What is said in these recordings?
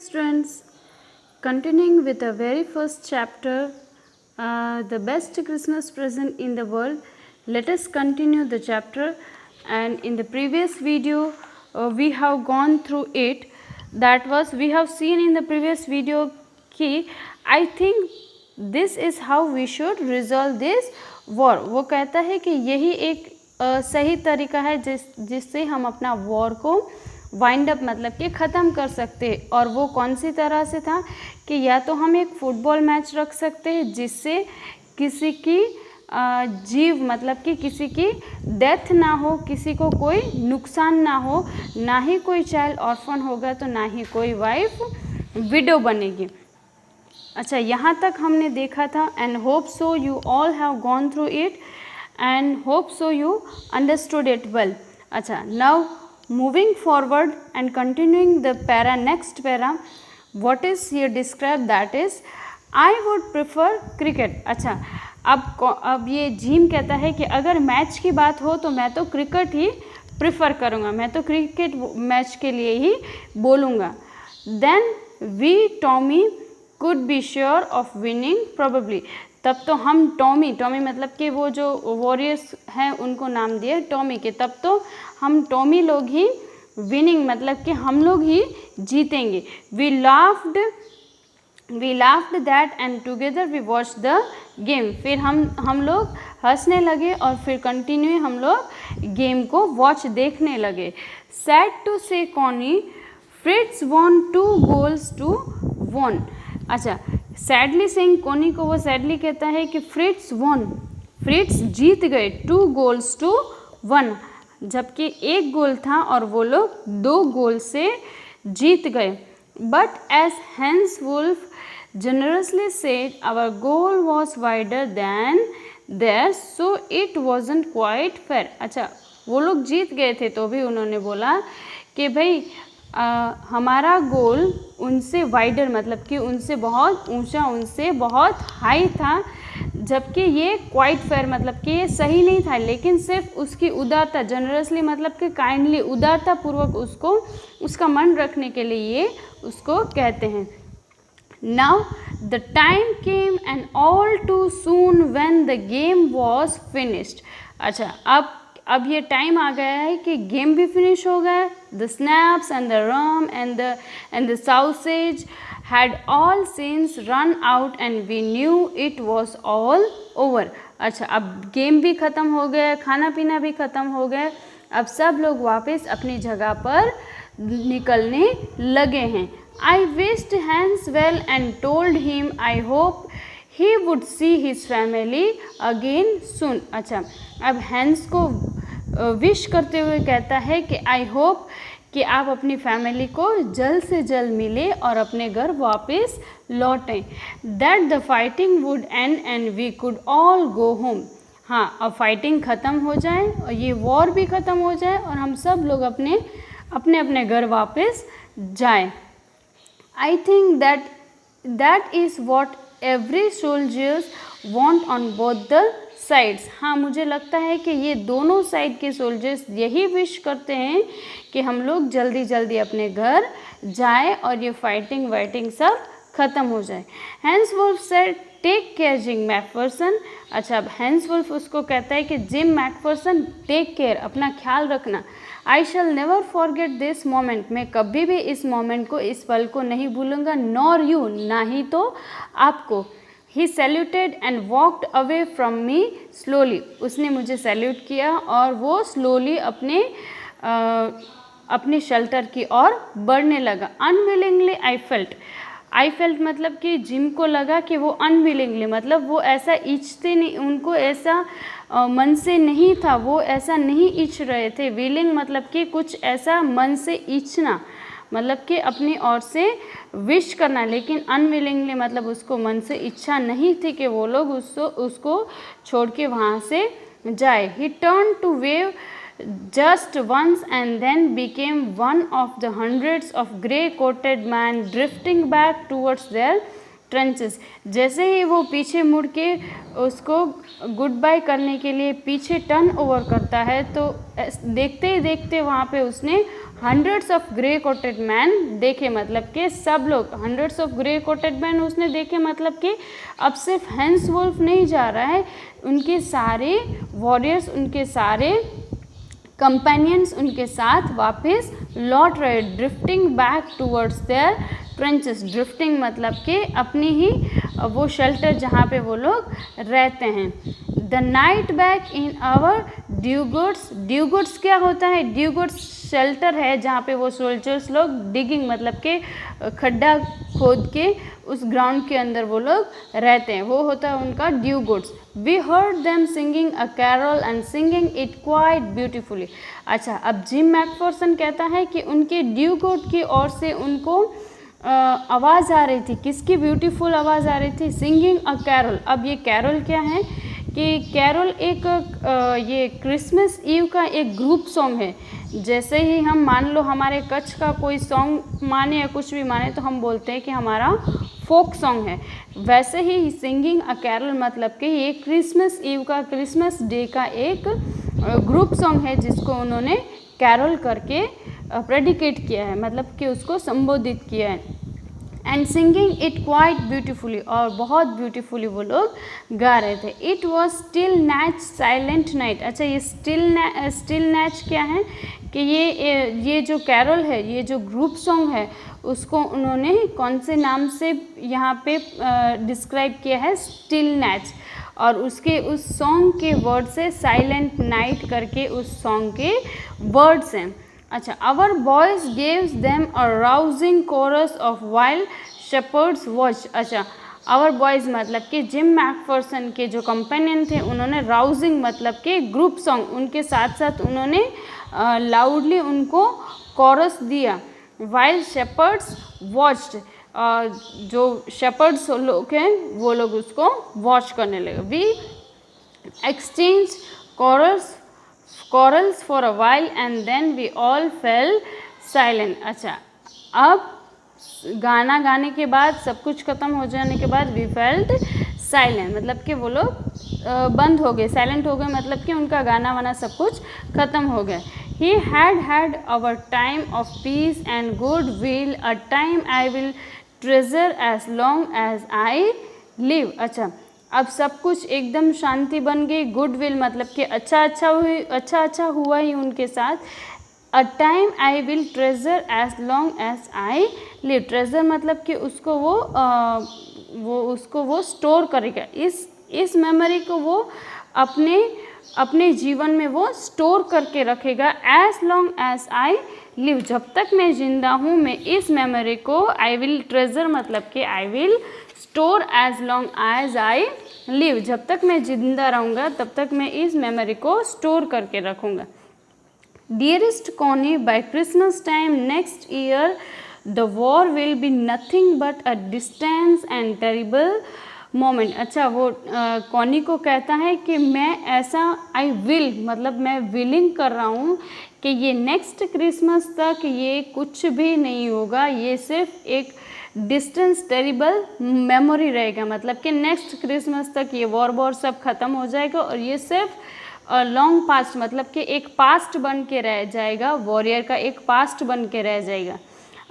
students, continuing with the very first chapter, the best Christmas present in the world. Let us continue the chapter, and in the previous video we have gone through it. That was, we have seen in the previous video कि I think this is how we should resolve this war. वो कहता है कि यही एक सही तरीका है जिससे हम अपना वॉर को वाइंड अप मतलब कि ख़त्म कर सकते हैं। और वो कौन सी तरह से था कि या तो हम एक फुटबॉल मैच रख सकते हैं जिससे किसी की जीव मतलब कि किसी की डेथ ना हो, किसी को कोई नुकसान ना हो, ना ही कोई चाइल्ड ऑर्फन होगा, तो ना ही कोई वाइफ विडो बनेगी। अच्छा, यहाँ तक हमने देखा था। And hope so you all have gone through it and hope so you understood it well. अच्छा, now moving forward and continuing the next para, what is here described, that is I would prefer cricket. अच्छा, अब ये gym कहता है कि अगर match की बात हो तो मैं तो क्रिकेट ही प्रिफर करूँगा, मैं तो क्रिकेट मैच के लिए ही बोलूँगा। Then we Tommy could be sure of winning probably. तब तो हम टॉमी मतलब कि वो जो वॉरियर्स हैं उनको नाम दिए टॉमी के, तब तो हम टॉमी लोग ही विनिंग मतलब कि हम लोग ही जीतेंगे। We laughed that and together we watch the game. फिर हम लोग हंसने लगे और फिर कंटिन्यू हम लोग गेम को वॉच देखने लगे। Said to say Connie Fritz won 2 goals to 1। अच्छा, सैडली सेइंग कोनी को वो सैडली कहता है कि फ्रिट्स जीत गए 2 goals to 1, जबकि 1 गोल था और वो लोग 2 गोल से जीत गए। But as Hans Wolf generously said our goal was wider than their so it wasn't quite fair. अच्छा, वो लोग जीत गए थे तो भी उन्होंने बोला कि भाई हमारा गोल उनसे वाइडर मतलब कि उनसे बहुत ऊंचा, उनसे बहुत हाई था, जबकि ये क्वाइट फेयर मतलब कि ये सही नहीं था, लेकिन सिर्फ उसकी उदारता, जनरसली मतलब कि काइंडली, उदारता पूर्वक उसको उसका मन रखने के लिए ये उसको कहते हैं। Now the time came and all too soon when the game was finished. अच्छा, अब ये टाइम आ गया है कि गेम भी फिनिश हो गया। The schnapps and the rum and the sausage had all since run out and we knew it was all over. अच्छा, अब गेम भी ख़त्म हो गया, खाना पीना भी ख़त्म हो गया, अब सब लोग वापस अपनी जगह पर निकलने लगे हैं। I wished Hans well and told him I hope he would see his family again soon. अच्छा, अब हैंस को विश करते हुए कहता है कि आई होप कि आप अपनी फैमिली को जल्द से जल्द मिले और अपने घर वापस लौटें। That the fighting would end we could all go home. हाँ, अब फाइटिंग ख़त्म हो जाए और ये वॉर भी ख़त्म हो जाए और हम सब लोग अपने अपने घर वापस जाएं। I think that is what every soldiers want on both the sides. हाँ, मुझे लगता है कि ये दोनों साइड के सोल्जर्स यही विश करते हैं कि हम लोग जल्दी जल्दी अपने घर जाएं और ये फाइटिंग वाइटिंग सब ख़त्म हो जाए। Hans Wolf said take care Jim Macpherson. अच्छा, अब हैंस वुल्फ उसको कहता है कि जिम मैकफर्सन टेक केयर, अपना ख्याल रखना। I shall never forget this moment, मैं कभी भी इस मोमेंट को, इस पल को नहीं भूलूंगा। नॉर यू, ना ही तो आपको। He saluted and walked away from me slowly. उसने मुझे सैल्यूट किया और वो स्लोली अपने शेल्टर की ओर बढ़ने लगा। Unwillingly I felt मतलब कि जिम को लगा कि वो unwillingly मतलब वो ऐसा इच्छते नहीं, उनको ऐसा मन से नहीं था, वो ऐसा नहीं इच्छ रहे थे। willing मतलब कि कुछ ऐसा मन से इच्छना मतलब कि अपनी ओर से विश करना, लेकिन अनविलिंगली मतलब उसको मन से इच्छा नहीं थी कि वो लोग उसको छोड़ के वहाँ से जाए। He turn to wave just once and then became one of the hundreds of grey coated men drifting back towards their trenches. जैसे ही वो पीछे मुड़ के उसको गुड बाय करने के लिए पीछे टर्न ओवर करता है, तो देखते ही देखते वहाँ पे उसने hundreds of grey coated man देखे, मतलब कि सब लोग, hundreds of grey coated man उसने देखे, मतलब कि अब सिर्फ हैंस वुल्फ नहीं जा रहा है, उनके सारे वॉरियर्स, उनके सारे कंपेनियंस उनके साथ वापस लौट रहे, drifting back towards their trenches. Drifting मतलब कि अपनी ही वो शेल्टर जहाँ पे वो लोग रहते हैं। The night back in our dugouts. Dugouts क्या होता है? ड्यूगुड्स शेल्टर है जहाँ पे वो सोल्जर्स लोग डिगिंग मतलब के खड्डा खोद के उस ग्राउंड के अंदर वो लोग रहते हैं, वो होता है उनका dugouts. We heard them singing a carol and singing it quite beautifully. अच्छा, अब जिम मैकफर्सन कहता है कि उनके ड्यूगुड की ओर से उनको आवाज़ आ रही थी, किसकी ब्यूटीफुल आवाज़ आ रही थी? Singing a carol. अब ये कैरल क्या है कि कैरल एक ये क्रिसमस ईव का एक ग्रुप सॉन्ग है। जैसे ही हम मान लो हमारे कच्छ का कोई सॉन्ग माने या कुछ भी माने तो हम बोलते हैं कि हमारा फोक सॉन्ग है, वैसे ही सिंगिंग अ कैरल मतलब कि ये क्रिसमस ईव का, क्रिसमस डे का एक ग्रुप सॉन्ग है जिसको उन्होंने कैरल करके प्रेडिकेट किया है, मतलब कि उसको संबोधित किया है। And singing it quite beautifully, और बहुत ब्यूटीफुली वो लोग गा रहे थे। It was still natch silent night. अच्छा, ये स्टिल नैच क्या है कि ये जो कैरल है, ये जो ग्रुप सॉन्ग है, उसको उन्होंने कौन से नाम से यहाँ पे डिस्क्राइब किया है? स्टिल नैच। और उसके उस सॉन्ग के वर्ड से साइलेंट नाइट करके उस सॉन्ग के वर्ड्स हैं। अच्छा, our boys gaves them a rousing chorus of wild shepherds watch. अच्छा, आवर बॉयज़ मतलब कि जिम मैकफर्सन के जो कंपेनियन थे उन्होंने राउजिंग मतलब कि ग्रुप सॉन्ग, उनके साथ साथ उन्होंने लाउडली उनको कोरस दिया। वाइल्ड शेपर्ड्स वॉच्ड, जो शेपर्ड्स लोग हैं वो लोग उसको वॉच करने लगे। We exchange corals for a while and then we all fell silent। अच्छा, अब गाना गाने के बाद, सब कुछ ख़त्म हो जाने के बाद we felt silent मतलब कि वो लोग बंद हो गए, साइलेंट हो गए, मतलब कि उनका गाना वाना सब कुछ ख़त्म हो गया। He had our time of peace and goodwill, a time I will treasure as long as I live। अच्छा, अब सब कुछ एकदम शांति बन गई, गुडविल मतलब कि अच्छा हुआ ही उनके साथ। A time I will treasure as long as I live. Treasure मतलब कि उसको वो स्टोर करेगा, इस मेमोरी को वो अपने जीवन में वो स्टोर करके रखेगा। As long as I live, जब तक मैं जिंदा हूँ मैं इस मेमोरी को, आई विल ट्रेजर मतलब कि I will store as long as I live, जब तक मैं जिंदा रहूँगा तब तक मैं इस मेमोरी को स्टोर करके रखूँगा। Dearest Connie, by Christmas time next year the war will be nothing but a distance and terrible moment. अच्छा, वो कॉनी को कहता है कि मैं ऐसा, आई विल मतलब मैं विलिंग कर रहा हूँ कि ये नेक्स्ट क्रिसमस तक ये कुछ भी नहीं होगा, ये सिर्फ एक डिस्टेंस टेरिबल मेमोरी रहेगा, मतलब कि नेक्स्ट क्रिसमस तक ये वॉर सब ख़त्म हो जाएगा और ये सिर्फ लॉन्ग पास्ट मतलब कि एक पास्ट बन के रह जाएगा, वॉरियर का एक पास्ट बन के रह जाएगा।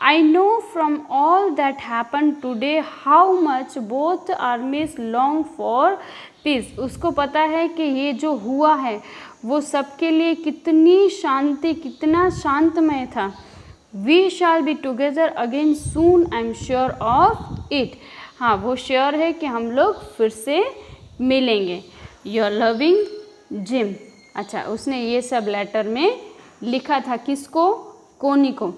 I know from all that happen today how much both आर्मीज long for piece. उसको पता है कि ये जो हुआ है वो सबके लिए कितनी शांति, कितना शांतमय था। We shall be together again soon, I am sure of it. हाँ, वो श्योर है कि हम लोग फिर से मिलेंगे। Your loving gym. अच्छा, उसने ये सब लेटर में लिखा था, किसको? कोनी को।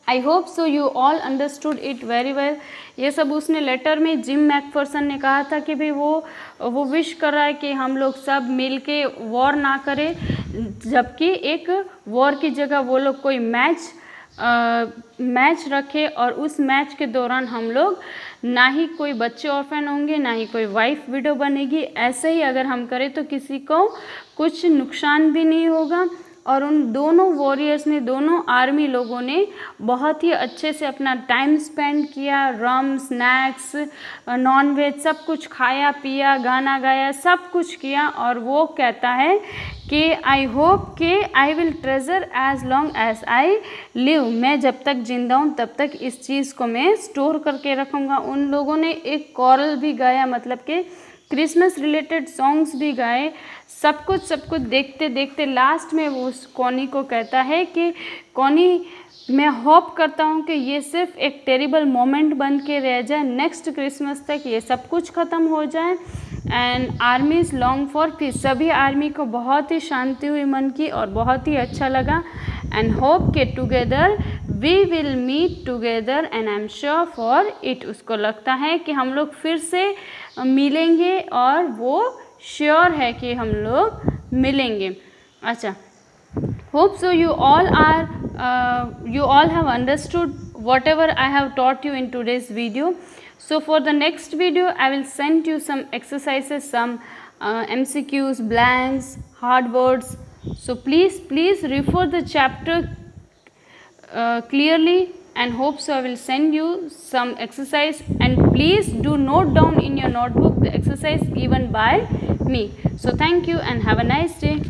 I hope so you all understood it very well. ये सब उसने लेटर में, जिम मैकफर्सन ने कहा था कि भाई वो विश कर रहा है कि हम लोग सब मिल के वॉर ना करें, जबकि एक वॉर की जगह वो लोग कोई मैच रखे और उस मैच के दौरान हम लोग ना ही कोई बच्चे ऑर्फन होंगे, ना ही कोई वाइफ विडो बनेगी। ऐसे ही अगर हम करें तो किसी को कुछ नुकसान भी नहीं होगा और उन दोनों वॉरियर्स ने, दोनों आर्मी लोगों ने बहुत ही अच्छे से अपना टाइम स्पेंड किया। रम, स्नैक्स, नॉन वेज सब कुछ खाया पिया, गाना गाया, सब कुछ किया। और वो कहता है कि आई होप कि I will treasure as long as I live, मैं जब तक जिंदा हूँ तब तक इस चीज़ को मैं स्टोर करके रखूँगा। उन लोगों ने एक कॉरल भी गाया, मतलब कि क्रिसमस रिलेटेड सॉन्ग्स भी गाए। सब कुछ देखते देखते लास्ट में वो उस कॉनी को कहता है कि कॉनी, मैं होप करता हूँ कि ये सिर्फ एक टेरिबल मोमेंट बन के रह जाए, नेक्स्ट क्रिसमस तक ये सब कुछ ख़त्म हो जाए। एंड आर्मीज लॉन्ग फॉर पीस, सभी आर्मी को बहुत ही शांति हुई मन की और बहुत ही अच्छा लगा। एंड होप के together we will meet together and I am sure for it, उसको लगता है कि हम लोग फिर से मिलेंगे और वो श्योर है कि हम लोग मिलेंगे। अच्छा, hope so you all have understood whatever I have taught you in today's video. So for the next video I will send you some exercises, some MCQs, blanks, hard words. So please refer the chapter clearly, and hope so I will send you some exercise, and please do note down in your notebook the exercise given by me. So thank you and have a nice day.